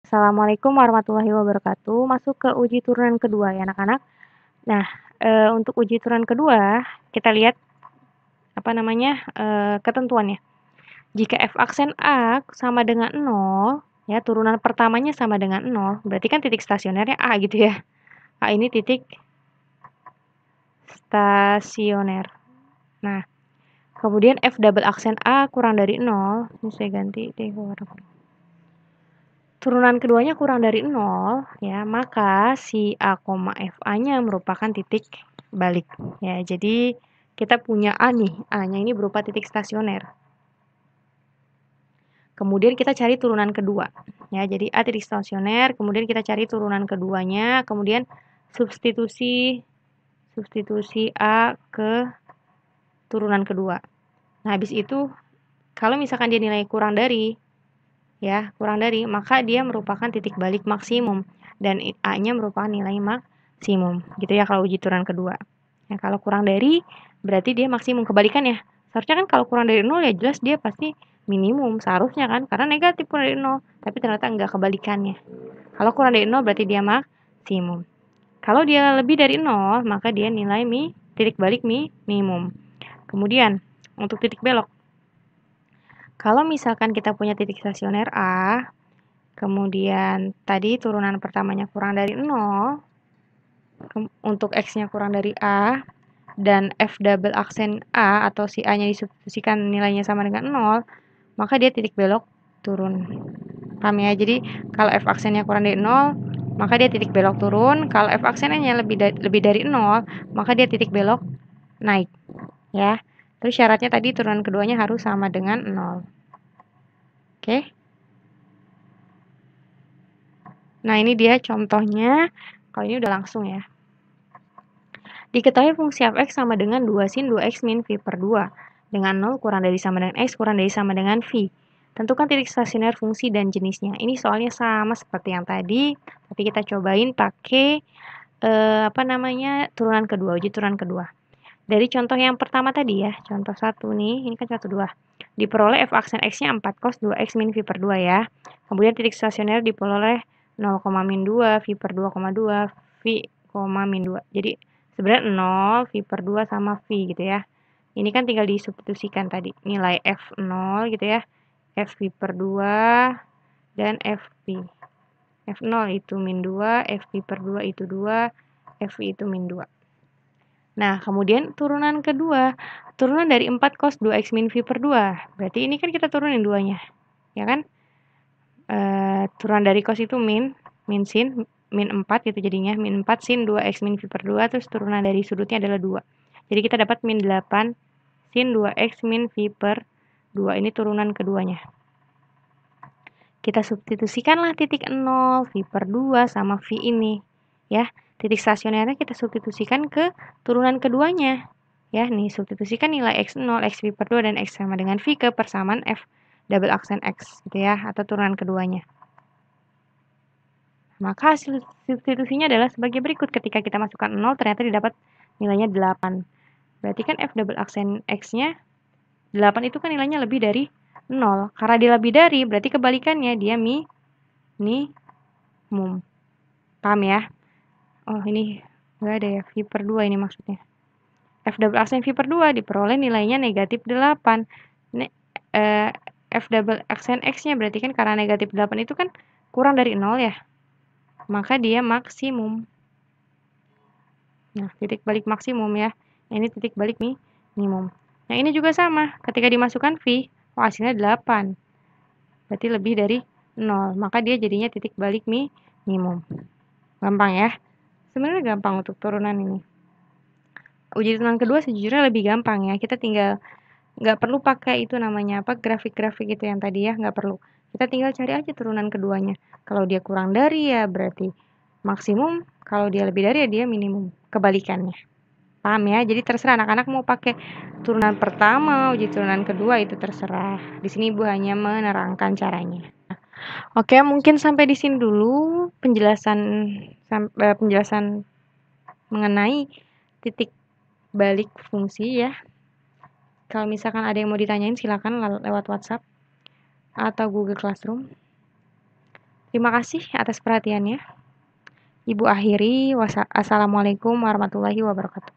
Assalamualaikum warahmatillahi wabarakatuh. Masuk ke uji turunan kedua ya anak-anak. Nah, untuk uji turunan kedua, kita lihat ketentuannya. Jika f aksen A sama dengan 0, ya turunan pertamanya sama dengan 0, berarti kan titik stasionernya A gitu ya. A ini titik stasioner. Nah, kemudian f double aksen A kurang dari 0, ini saya ganti deh warna. Turunan keduanya kurang dari 0, ya, maka si A, FA-nya merupakan titik balik. Ya, jadi kita punya A nih, A-nya ini berupa titik stasioner. Kemudian kita cari turunan kedua. Ya, jadi A titik stasioner, kemudian kita cari turunan keduanya, kemudian substitusi A ke turunan kedua. Nah, habis itu kalau misalkan dia nilai kurang dari, maka dia merupakan titik balik maksimum dan A-nya merupakan nilai maksimum. Gitu ya kalau uji turunan kedua. Nah, kalau kurang dari berarti dia maksimum, kebalikannya. Seharusnya kan kalau kurang dari 0 ya jelas dia pasti minimum seharusnya kan, karena negatif kurang dari 0, tapi ternyata enggak, kebalikannya. Kalau kurang dari 0 berarti dia maksimum. Kalau dia lebih dari 0, maka dia nilai titik balik minimum. Kemudian untuk titik belok, kalau misalkan kita punya titik stasioner A, kemudian tadi turunan pertamanya kurang dari 0, untuk X-nya kurang dari A, dan F double aksen A atau si A-nya disubstitusikan nilainya sama dengan 0, maka dia titik belok turun. Paham ya? Jadi kalau F aksennya kurang dari 0, maka dia titik belok turun. Kalau F aksennya lebih dari 0, maka dia titik belok naik. Ya. Terus syaratnya tadi turunan keduanya harus sama dengan 0. Oke? Nah, ini dia contohnya. Kalau ini udah langsung ya. Diketahui fungsi f(x) sama dengan 2 sin 2x min v per 2. Dengan 0 kurang dari sama dengan x kurang dari sama dengan v. Tentukan titik stasioner fungsi dan jenisnya. Ini soalnya sama seperti yang tadi, tapi kita cobain pakai turunan kedua, uji turunan kedua. Dari contoh yang pertama tadi ya, contoh 1 nih, ini kan contoh 2. Diperoleh f aksen x-nya 4 cos 2x min v per 2 ya. Kemudian titik stasioner diperoleh 0, min 2, v per 2,2, v, min 2. Jadi sebenarnya 0, v per 2 sama v gitu ya. Ini kan tinggal disubstitusikan tadi. Nilai f0 gitu ya. F v per 2 dan fv. F0 itu min 2, fv per 2 itu 2, fv itu min 2. Nah, kemudian turunan kedua. Turunan dari 4 cos 2x min v per 2. Berarti ini kan kita turunin 2-nya. Ya kan? Turunan dari cos itu min sin, min 4 gitu jadinya. Min 4 sin 2x min v per 2. Terus turunan dari sudutnya adalah 2. Jadi kita dapat min 8 sin 2x min v per 2. Ini turunan keduanya. Kita substitusikanlah titik 0, v per 2 sama v ini. Ya, titik stasionernya kita substitusikan ke turunan keduanya. Ya, nih substitusikan nilai x0, x v per 2 dan x sama dengan v ke persamaan f double aksen x gitu ya, atau turunan keduanya. Maka hasil substitusinya adalah sebagai berikut. Ketika kita masukkan 0 ternyata didapat nilainya 8. Berarti kan f double aksen x-nya 8 itu kan nilainya lebih dari 0. Karena dia lebih dari, berarti kebalikannya dia minimum. Paham ya? Oh, ini enggak ada ya, v per 2 ini maksudnya. F double aksen v per 2 diperoleh nilainya negatif 8. F double aksen x-nya berarti kan karena negatif 8 itu kan kurang dari 0 ya. Maka dia maksimum. Nah, titik balik maksimum ya. Ini titik balik minimum. Nah, ini juga sama. Ketika dimasukkan v, hasilnya 8. Berarti lebih dari 0. Maka dia jadinya titik balik minimum. Gampang ya. Sebenarnya gampang untuk turunan ini. Uji turunan kedua sejujurnya lebih gampang ya. Kita tinggal nggak perlu pakai itu namanya apa, grafik-grafik itu yang tadi ya, nggak perlu. Kita tinggal cari aja turunan keduanya. Kalau dia kurang dari ya berarti maksimum, kalau dia lebih dari ya dia minimum. Kebalikannya. Paham ya? Jadi terserah anak-anak mau pakai turunan pertama, uji turunan kedua itu terserah. Di sini Ibu hanya menerangkan caranya. Oke, mungkin sampai di sini dulu penjelasan mengenai titik balik fungsi ya. Kalau misalkan ada yang mau ditanyain silakan lewat WhatsApp atau Google Classroom. Terima kasih atas perhatiannya. Ibu akhiri, assalamualaikum warahmatullahi wabarakatuh.